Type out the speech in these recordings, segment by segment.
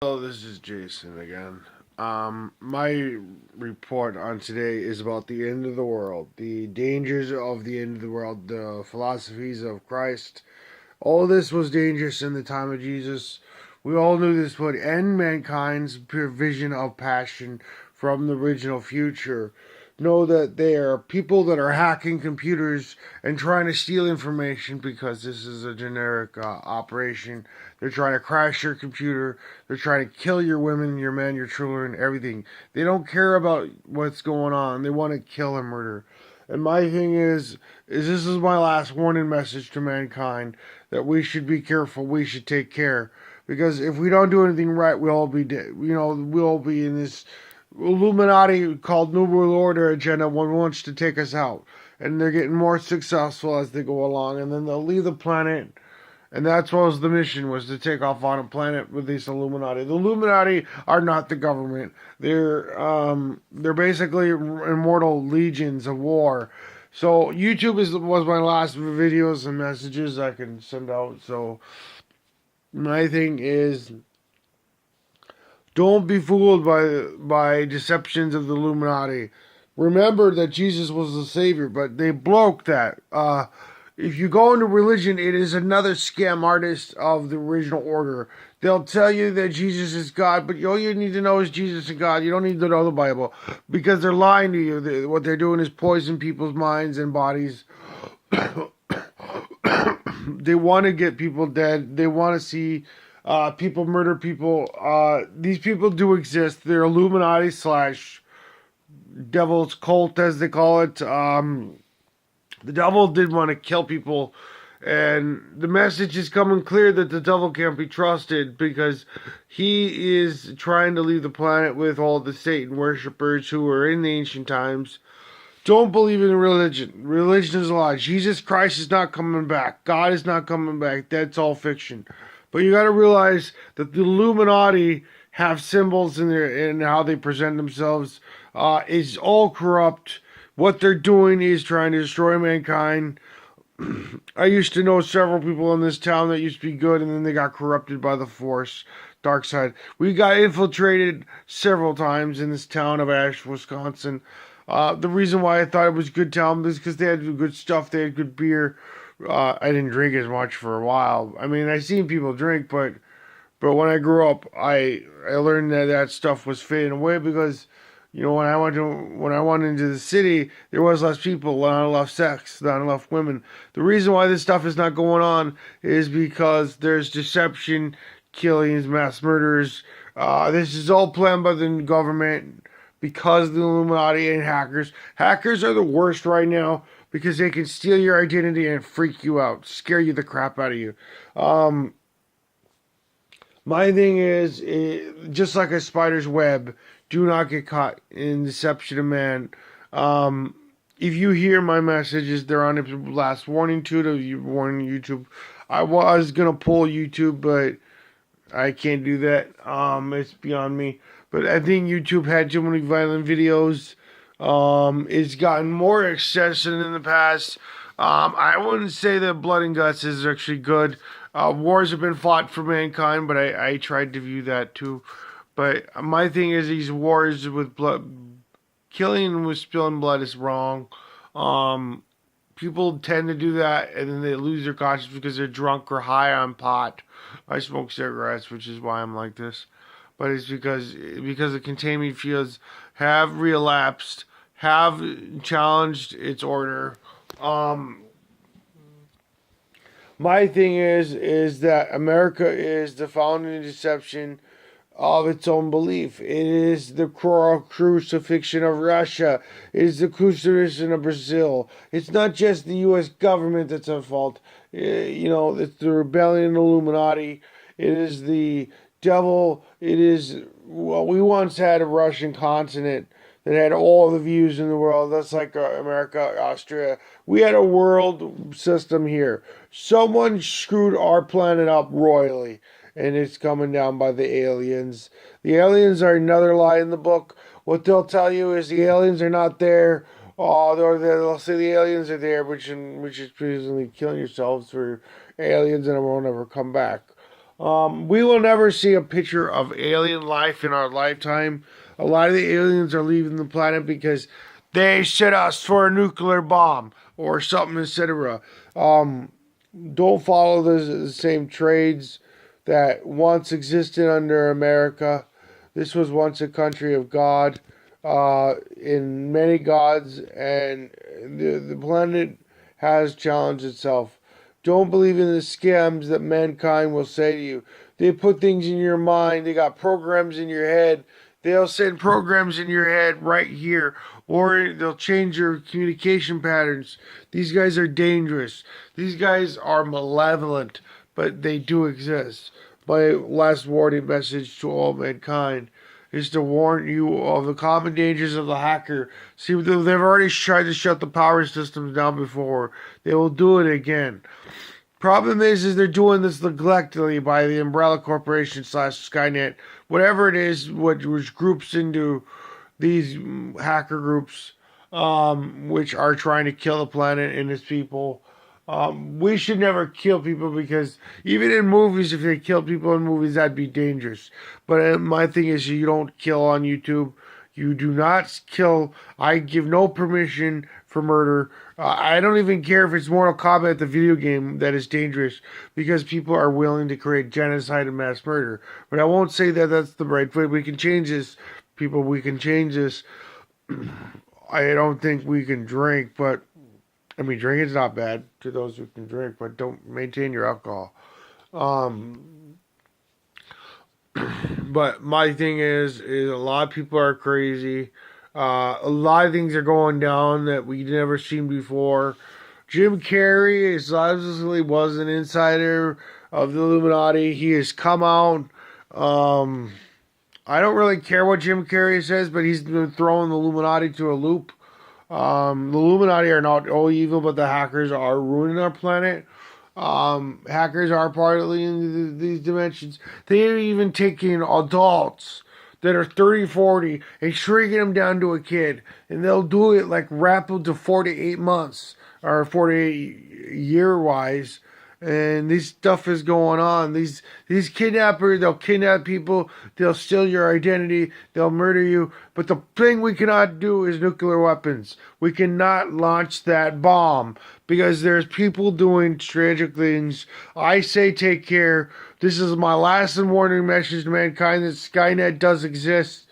Hello, this is Jason again. My report on today is about the end of the world, the dangers of the end of the world, the philosophies of Christ. All this was dangerous in the time of Jesus. We all knew this would end mankind's vision of passion from the original future. Know that there are people that are hacking computers and trying to steal information because this is a generic operation. They're trying to crash your computer. They're trying to kill your women, your men, your children, everything. They don't care about what's going on. They want to kill and murder. And my thing is this is my last warning message to mankind that we should be careful. We should take care because if we don't do anything right, we'll all be dead. We'll be in this illuminati called New World Order agenda. One wants to take us out, and they're getting more successful as they go along. And then they'll leave the planet. And that's what was the mission, was to take off on a planet with these Illuminati. The Illuminati are not the government. They're basically immortal legions of war. So YouTube was my last videos and messages I can send out. So my thing is, don't be fooled by deceptions of the Illuminati. Remember that Jesus was the Savior, but they broke that. If you go into religion, it is another scam artist of the original order. They'll tell you that Jesus is God, but all you need to know is Jesus is God. You don't need to know the Bible because they're lying to you. What they're doing is poison people's minds and bodies. They want to get people dead. They want to see people murder people. These people do exist. They're Illuminati slash devil's cult, as they call it. The devil did want to kill people, and the message is coming clear that the devil can't be trusted because he is trying to leave the planet with all the Satan worshippers who were in the ancient times. Don't believe in religion. Religion is a lie. Jesus Christ is not coming back. God is not coming back. That's all fiction. But you got to realize that the Illuminati have symbols in how they present themselves. Is all corrupt. What they're doing is trying to destroy mankind. I used to know several people in this town that used to be good, and then they got corrupted by the Force, dark side. We got infiltrated several times in this town of Ash, Wisconsin. The reason why I thought it was a good town is because they had good stuff. They had good beer. I didn't drink as much for a while. I mean, I seen people drink, but when I grew up, I learned that stuff was fading away because when I went into the city, there was less people, not enough sex, not enough women. The reason why this stuff is not going on is because there's deception, killings, mass murders. This is all planned by the government because of the Illuminati and hackers. Hackers are the worst right now because they can steal your identity and freak you out, scare you the crap out of you. My thing is, just like a spider's web, do not get caught in deception of man. If you hear my messages, they're on a last warning to warning YouTube. I was gonna pull YouTube, but I can't do that. It's beyond me. But I think YouTube had too many violent videos. It's gotten more excessive in the past. I wouldn't say that Blood and Guts is actually good. Wars have been fought for mankind, but I tried to view that too. But my thing is, these wars with blood, killing with spilling blood is wrong. People tend to do that, and then they lose their conscience because they're drunk or high on pot. I smoke cigarettes, which is why I'm like this. But it's because the containment fields have relapsed, have challenged its order. Um, my thing is that America is the founding deception of its own belief. It is the crucifixion of Russia. It is the crucifixion of Brazil. It's not just the U.S. government that's at fault. It's the rebellion Illuminati. It is the devil. It is, well, we once had a Russian continent that had all the views in the world. That's like America, Austria. We had a world system here. Someone screwed our planet up royally, and it's coming down by the aliens. The aliens are another lie in the book. What they'll tell you is the aliens are not there. Oh, they'll say the aliens are there, which is presumably killing yourselves for aliens and it won't ever come back. We will never see a picture of alien life in our lifetime. A lot of the aliens are leaving the planet because they set us for a nuclear bomb or something, etc. Um, don't follow the same trades that once existed under America. This was once a country of God, in many gods, and the planet has challenged itself. Don't believe in the scams that mankind will say to you. They put things in your mind. They got programs in your head. They'll send programs in your head right here, or they'll change your communication patterns. These guys are dangerous. These guys are malevolent, but they do exist. My last warning message to all mankind is to warn you of the common dangers of the hacker. See, they've already tried to shut the power systems down before. They will do it again. Problem is they're doing this neglectedly by the umbrella corporation slash Skynet, whatever it is, which groups into these hacker groups, which are trying to kill the planet and its people. We should never kill people because even in movies, if they kill people in movies, that'd be dangerous. But my thing is, you don't kill on YouTube. You do not kill. I give no permission for murder. I don't even care if it's Mortal Kombat, the video game, that is dangerous because people are willing to create genocide and mass murder. But I won't say that that's the right way. We can change this, people. We can change this. I don't think we can drink, but I mean, drinking's not bad to those who can drink, but don't maintain your alcohol. Um, but my thing is a lot of people are crazy. A lot of things are going down that we've never seen before. Jim Carrey is obviously was an insider of the Illuminati. He has come out. I don't really care what Jim Carrey says, but he's been throwing the Illuminati to a loop. The Illuminati are not all evil, but the hackers are ruining our planet. Hackers are part of these dimensions. They're even taking adults that are 30, 40 and shrinking them down to a kid. And they'll do it like rapid to 48 months or 48 year wise. And this stuff is going on. These kidnappers, they'll kidnap people, they'll steal your identity, they'll murder you. But the thing we cannot do is nuclear weapons. We cannot launch that bomb because there's people doing tragic things. I say take care. This is my last and warning message to mankind that Skynet does exist.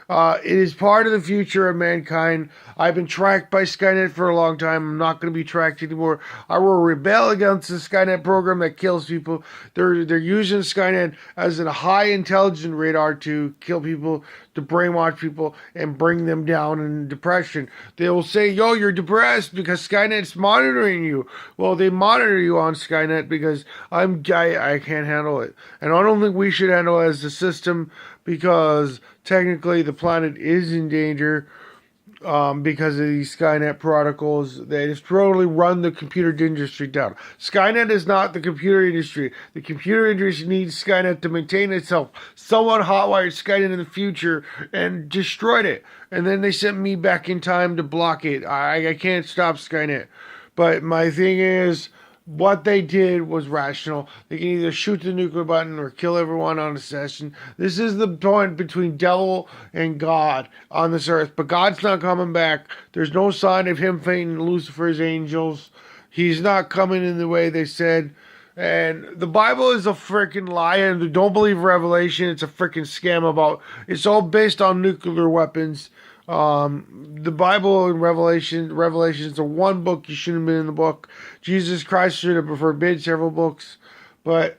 It is part of the future of mankind. I've been tracked by Skynet for a long time. I'm not going to be tracked anymore. I will rebel against the Skynet program that kills people. They're using Skynet as a high intelligence radar to kill people, to brainwash people, and bring them down in depression. They will say, yo, you're depressed because Skynet's monitoring you. Well, they monitor you on Skynet because I can't handle it. And I don't think we should handle it as a system because technically the planet is in danger because of these Skynet protocols. They just totally run the computer industry down. Skynet is not the computer industry. The computer industry needs Skynet to maintain itself. Someone hotwired Skynet in the future and destroyed it. And then they sent me back in time to block it. I can't stop Skynet. But my thing is, what they did was rational. They can either shoot the nuclear button or kill everyone on a session. This is the point between devil and God on this earth. But God's not coming back. There's no sign of him fainting Lucifer's angels. He's not coming in the way they said. And the Bible is a freaking lie, and don't believe Revelation. It's a freaking scam about. It's all based on nuclear weapons. The Bible and Revelation is the one book you shouldn't have been in the book. Jesus Christ should have forbid several books. But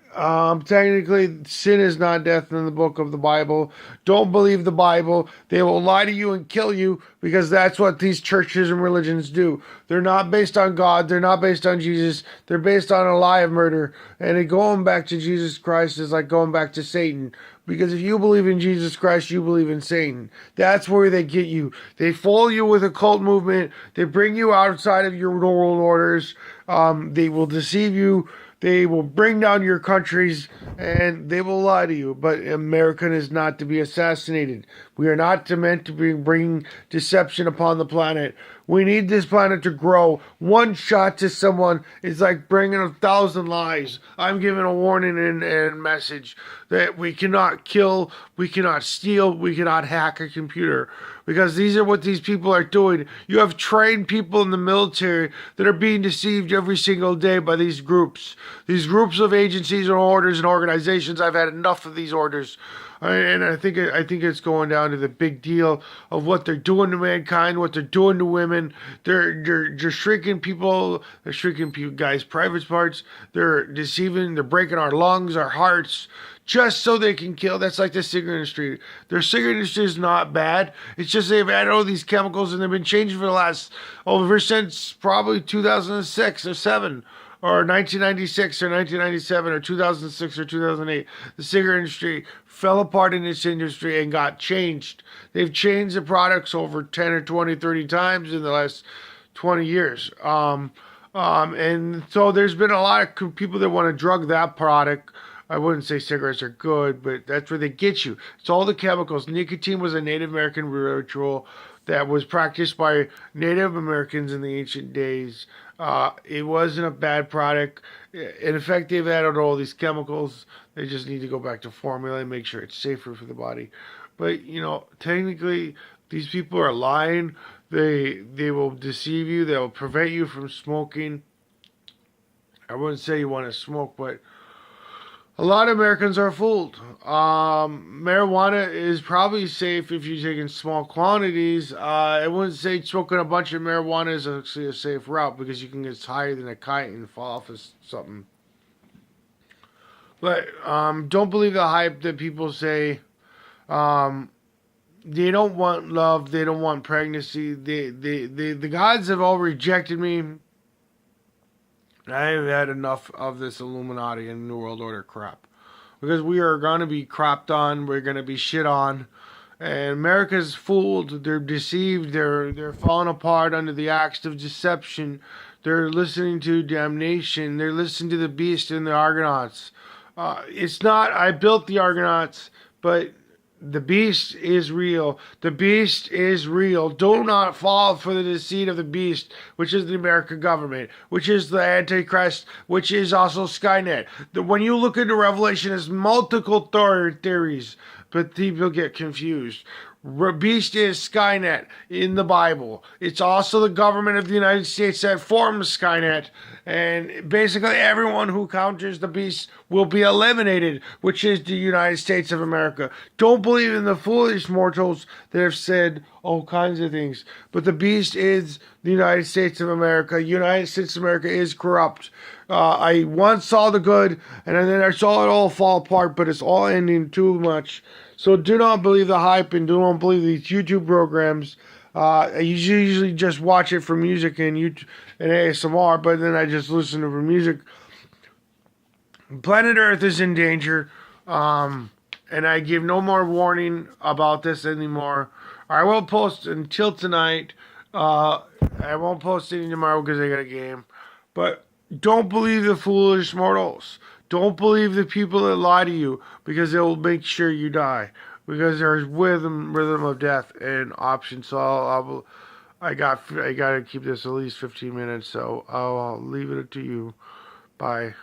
technically, sin is not death in the book of the Bible. Don't believe the Bible. They will lie to you and kill you because that's what these churches and religions do. They're not based on God. They're not based on Jesus. They're based on a lie of murder. And going back to Jesus Christ is like going back to Satan. Because if you believe in Jesus Christ, you believe in Satan. That's where they get you. They fool you with a cult movement. They bring you outside of your normal orders. They will deceive you. They will bring down your countries and they will lie to you. But America is not to be assassinated. We are not meant to bring deception upon the planet. We need this planet to grow. One shot to someone is like bringing 1,000 lives. I'm giving a warning and message that we cannot kill, we cannot steal, we cannot hack a computer. Because these are what these people are doing. You have trained people in the military that are being deceived every single day by these groups. These groups of agencies and orders and organizations. I've had enough of these orders. And I think it's going down to the big deal of what they're doing to mankind, what they're doing to women. They're shrinking people. They're shrinking guys' private parts. They're deceiving. They're breaking our lungs, our hearts, just so they can kill. That's like the cigarette industry. Their cigarette industry is not bad. It's just they've added all these chemicals and they've been changing for the last ever since probably 2006 or 7. Or 1996 or 1997 or 2006 or 2008, the cigarette industry fell apart in this industry and got changed. They've changed the products over 10 or 20, 30 times in the last 20 years. And so there's been a lot of people that want to drug that product. I wouldn't say cigarettes are good, but that's where they get you. It's all the chemicals. Nicotine was a Native American ritual that was practiced by Native Americans in the ancient days. It wasn't a bad product. In effect, they've added all these chemicals. They just need to go back to formula and make sure it's safer for the body. But, technically, these people are lying. They will deceive you. They'll prevent you from smoking. I wouldn't say you want to smoke, but a lot of Americans are fooled. Marijuana is probably safe if you take in small quantities. I wouldn't say smoking a bunch of marijuana is actually a safe route because you can get higher than a kite and fall off of something. But don't believe the hype that people say. They don't want love. They don't want pregnancy. The gods have all rejected me. I've had enough of this Illuminati and New World Order crap. Because we are going to be crapped on. We're going to be shit on. And America's fooled. They're deceived. They're falling apart under the acts of deception. They're listening to damnation. They're listening to the beast and the Argonauts. It's not, I built the Argonauts, but the beast is real. The beast is real. Do not fall for the deceit of the beast, which is the American government, which is the Antichrist, which is also Skynet. When you look into Revelation, there's multiple theories, but people get confused. Beast is Skynet in the Bible. It's also the government of the United States that forms Skynet. And basically everyone who counters the beast will be eliminated, which is the United States of America. Don't believe in the foolish mortals that have said all kinds of things. But the beast is the United States of America. United States of America is corrupt. I once saw the good, and then I saw it all fall apart, but it's all ending too much. So do not believe the hype and do not believe these YouTube programs. I usually just watch it for music and YouTube and ASMR, but then I just listen to the music. Planet Earth is in danger, and I give no more warning about this anymore. I will post until tonight. I won't post any tomorrow because I got a game. But don't believe the foolish mortals. Don't believe the people that lie to you because they will make sure you die. Because there's rhythm of death and options. So I got to keep this at least 15 minutes. So I'll leave it to you. Bye.